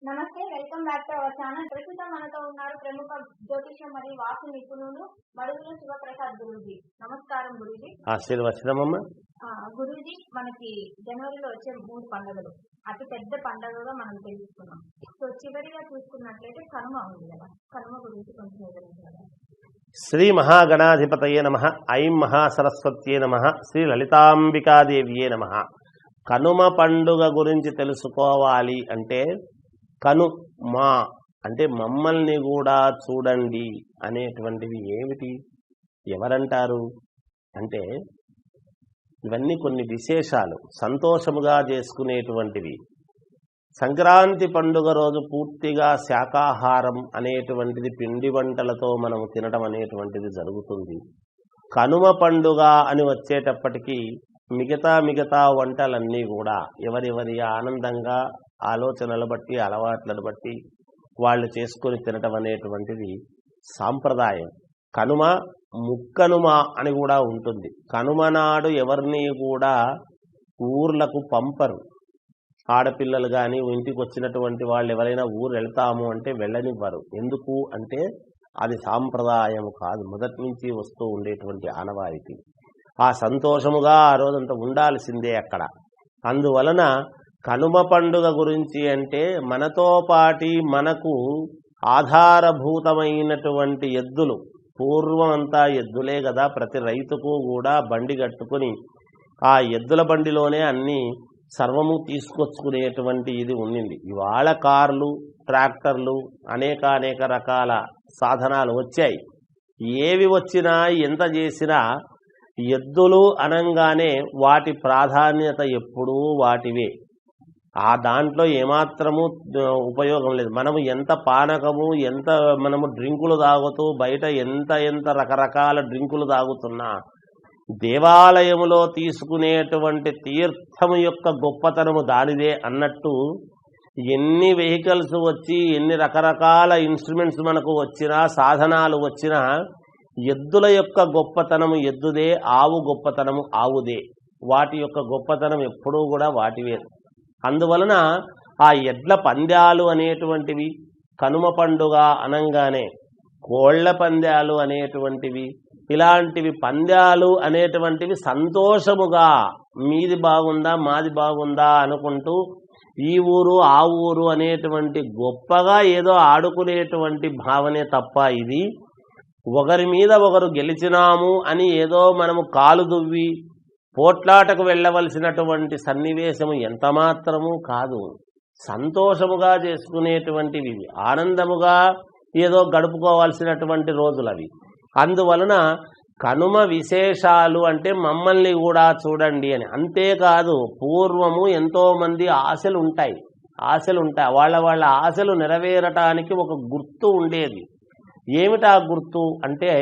నమస్తే, welcome back to our channel. ప్రస్తుతం మనతో ఉన్నారు ప్రముఖ జ్యోతిషం మరియు వాస్తు నిపుణులు మడుగుల శివప్రసాద్ గురూజీ. నమస్కారం గురూజీ. ఆశీర్వచనమమ్మ. గురూజీ, మనకి జనవరిలో వచ్చే 3 పండుగలు అతి పెద్ద పండుగగా మనం తెలుసుకున్నాం. సో చివరిగా చూసుకున్నట్లయితే కనుమ ఉంది కదా, కనుమ గురించి కొంచెం వివరించాలి. శ్రీ మహాగణాధిపతయే నమః. ఐం మహాసరస్వత్యే నమః. శ్రీ లలితాంబికాదేవియే నమః. కనుమ పండుగ గురించి తెలుసుకోవాలి అంటే కనుమా అంటే మమ్మల్ని కూడా చూడండి అనేటువంటివి ఏమిటి, ఎవరంటారు అంటే ఇవన్నీ కొన్ని విశేషాలు, సంతోషముగా చేసుకునేటువంటివి. సంక్రాంతి పండుగ రోజు పూర్తిగా శాకాహారం అనేటువంటిది, పిండి వంటలతో మనం తినడం అనేటువంటిది జరుగుతుంది. కనుమ పండుగ అని వచ్చేటప్పటికీ మిగతా వంటలన్నీ కూడా ఎవరెవరి ఆనందంగా ఆలోచనలు బట్టి అలవాట్లను బట్టి వాళ్ళు చేసుకొని తినటం అనేటువంటిది సాంప్రదాయం. కనుమ ముక్కనుమ అని కూడా ఉంటుంది. కనుమ నాడు ఎవరిని కూడా ఊర్లకు పంపరు. ఆడపిల్లలు కానీ ఇంటికి వచ్చినటువంటి వాళ్ళు ఎవరైనా ఊరు వెళ్తాము అంటే వెళ్ళనివ్వరు. ఎందుకు అంటే అది సాంప్రదాయం కాదు, మొదటి నుంచి వస్తూ ఉండేటువంటి ఆనవాయితీ. ఆ సంతోషముగా ఆ రోజంతా ఉండాల్సిందే అక్కడ. అందువలన కనుమ పండుగ గురించి అంటే మనతో పాటి మనకు ఆధారభూతమైనటువంటి ఎద్దులు, పూర్వం అంతా ఎద్దులే కదా, ప్రతి రైతుకు కూడా బండి కట్టుకుని ఆ ఎద్దుల బండిలోనే అన్ని సర్వము తీసుకొచ్చుకునేటువంటి ఇది ఉండింది. ఇవాళ కార్లు, ట్రాక్టర్లు, అనేక రకాల సాధనాలు వచ్చాయి. ఏవి వచ్చినా ఎంత చేసినా ఎద్దులు అనంగానే వాటి ప్రాధాన్యత ఎప్పుడూ వాటివే. ఆ దాంట్లో ఏమాత్రము ఉపయోగం లేదు. మనము ఎంత పానకము, ఎంత మనము డ్రింకులు తాగుతూ బయట ఎంత రకరకాల డ్రింకులు తాగుతున్నా దేవాలయములో తీసుకునేటువంటి తీర్థము యొక్క గొప్పతనము దానిదే అన్నట్టు ఎన్ని వెహికల్స్ వచ్చి ఎన్ని రకరకాల ఇన్స్ట్రుమెంట్స్ మనకు వచ్చినా, సాధనాలు వచ్చినా ఎద్దుల యొక్క గొప్పతనము ఎద్దుదే, ఆవు గొప్పతనము ఆవుదే. వాటి యొక్క గొప్పతనం ఎప్పుడూ కూడా వాటివే. అందువలన ఆ ఎడ్ల పందాలు అనేటువంటివి కనుమ పండుగ అనంగానే, కోళ్ల పందాలు అనేటువంటివి, ఇలాంటివి పందాలు అనేటువంటివి సంతోషముగా మీది బాగుందా మాది బాగుందా అనుకుంటూ ఈ ఊరు ఆ ఊరు అనేటువంటి గొప్పగా ఏదో ఆడుకునేటువంటి భావనే తప్ప ఇది ఒకరి మీద ఒకరు గెలిచినాము అని ఏదో మనము కాలు దువ్వి పోట్లాటకు వెళ్ళవలసినటువంటి సన్నివేశము ఎంతమాత్రము కాదు. సంతోషముగా చేసుకునేటువంటివి, ఆనందముగా ఏదో గడుపుకోవాల్సినటువంటి రోజులవి. అందువలన కనుమ విశేషాలు అంటే మమ్మల్ని కూడా చూడండి అని. అంతేకాదు, పూర్వము ఎంతో మంది ఆశలు ఉంటాయి. వాళ్ళ ఆశలు నెరవేరటానికి ఒక గుర్తు ఉండేది. ఏమిటా గుర్తు అంటే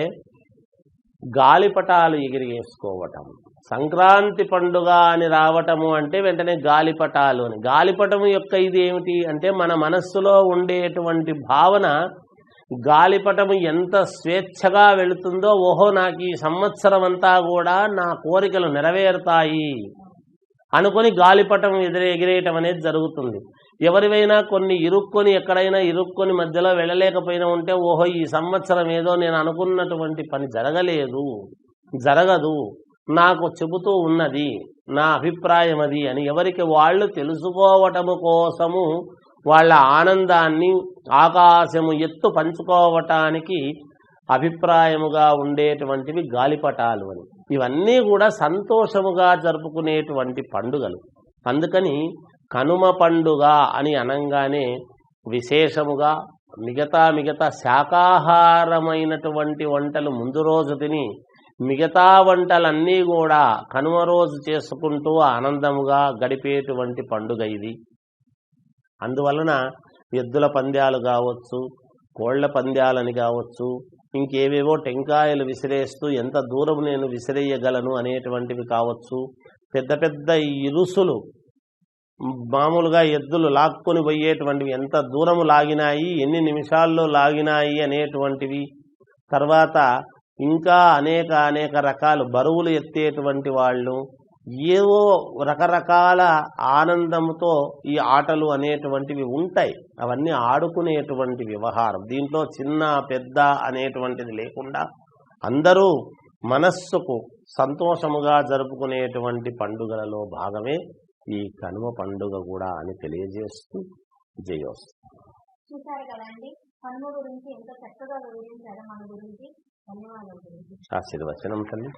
గాలిపటాలు ఎగిరివేసుకోవటం. సంక్రాంతి పండుగ అని రావటము అంటే వెంటనే గాలిపటాలు అని. గాలిపటము యొక్క ఇది ఏమిటి అంటే మన మనస్సులో ఉండేటువంటి భావన, గాలిపటము ఎంత స్వేచ్ఛగా వెళుతుందో, ఓహో నాకు ఈ సంవత్సరం అంతా కూడా నా కోరికలు నెరవేరుతాయి అనుకొని గాలిపటం ఎగిరేయటం అనేది జరుగుతుంది. ఎవరివైనా ఎక్కడైనా ఇరుక్కొని మధ్యలో వెళ్ళలేకపోయినా ఉంటే, ఓహో ఈ సంవత్సరం ఏదో నేను అనుకున్నటువంటి పని జరగదు, నాకు చెబుతూ ఉన్నది, నా అభిప్రాయం అది అని ఎవరికి వాళ్ళు తెలుసుకోవటము కోసము వాళ్ళ ఆనందాన్ని ఆకాశము ఎత్తు పంచుకోవటానికి అభిప్రాయముగా ఉండేటువంటివి గాలిపటాలు అని. ఇవన్నీ కూడా సంతోషముగా జరుపుకునేటువంటి పండుగలు. అందుకని కనుమ పండుగ అని అనంగానే విశేషముగా మిగతా శాకాహారమైనటువంటి వంటలు ముందు రోజు తిని మిగతా వంటలన్నీ కూడా కనుమ రోజు చేసుకుంటూ ఆనందముగా గడిపేటువంటి పండుగ ఇది. అందువలన ఎద్దుల పంద్యాలు కావచ్చు, కోళ్ల పంద్యాలని కావచ్చు, ఇంకేవేవో టెంకాయలు విసిరేస్తూ ఎంత దూరం నేను విసిరేయగలను అనేటువంటివి కావచ్చు, పెద్ద ఇరుసులు మామూలుగా ఎద్దులు లాక్కొని పోయేటువంటివి ఎంత దూరము లాగినాయి, ఎన్ని నిమిషాల్లో లాగినాయి అనేటువంటివి, తర్వాత ఇంకా అనేక రకాలు బరువులు ఎత్తేటువంటి వాళ్ళు, ఏవో రకరకాల ఆనందంతో ఈ ఆటలు అనేటువంటివి ఉంటాయి. అవన్నీ ఆడుకునేటువంటి వ్యవహారం. దీంట్లో చిన్న పెద్ద అనేటువంటిది లేకుండా అందరూ మనస్సుకు సంతోషముగా జరుపుకునేటువంటి పండుగలలో భాగమే ఈ కనుమ పండుగ కూడా అని తెలియజేస్తూ జయోస్తు. చూసారు కదండి, కనుమ గురించి ఎంత చక్కగా వివరించారో మన గురించి. ధన్యవాదాలు. ఆశీర్వచనం తల్లి.